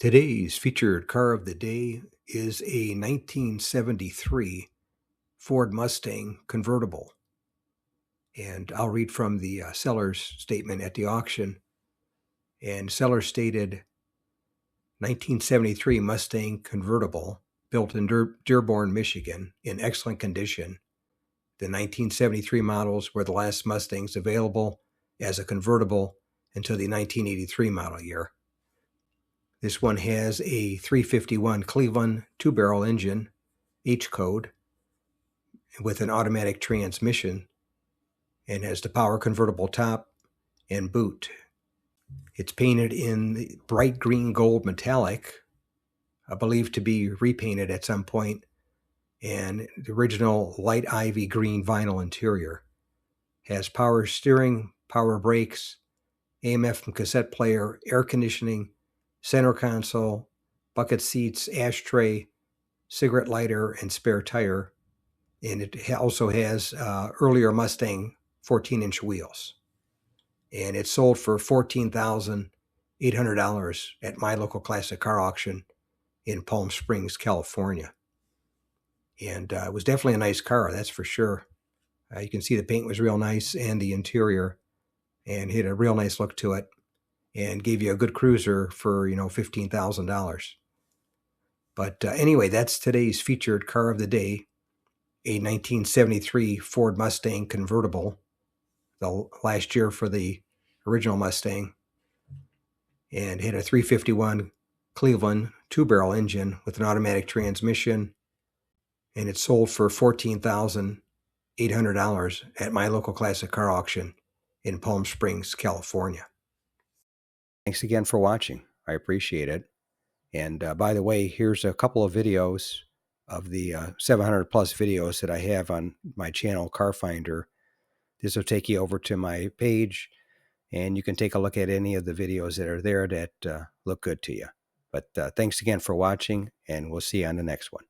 Today's featured car of the day is a 1973 Ford Mustang convertible. And I'll read from the seller's statement at the auction. And seller stated, 1973 Mustang convertible, built in Dearborn, Michigan, in excellent condition. The 1973 models were the last Mustangs available as a convertible until the 1983 model year. This one has a 351 Cleveland two-barrel engine, H-code, with an automatic transmission, and has the power convertible top and boot. It's painted in the bright green gold metallic, I believe to be repainted at some point, and the original light ivy green vinyl interior. Has power steering, power brakes, AM/FM cassette player, air conditioning, center console, bucket seats, ashtray, cigarette lighter, and spare tire. And it also has earlier Mustang 14-inch wheels. And it's sold for $14,800 at my local classic car auction in Palm Springs, California. And it was definitely a nice car, that's for sure. You can see the paint was real nice and the interior, and had a real nice look to it, and gave you a good cruiser for, $15,000. But anyway, that's today's featured car of the day, a 1973 Ford Mustang convertible, the last year for the original Mustang, and had a 351 Cleveland two-barrel engine with an automatic transmission, and it sold for $14,800 at my local classic car auction in Palm Springs, California. Thanks again for watching. I appreciate it. And by the way, here's a couple of videos of the 700 plus videos that I have on my channel, Car Finder. This will take you over to my page, and you can take a look at any of the videos that are there that look good to you. But thanks again for watching, and we'll see you on the next one.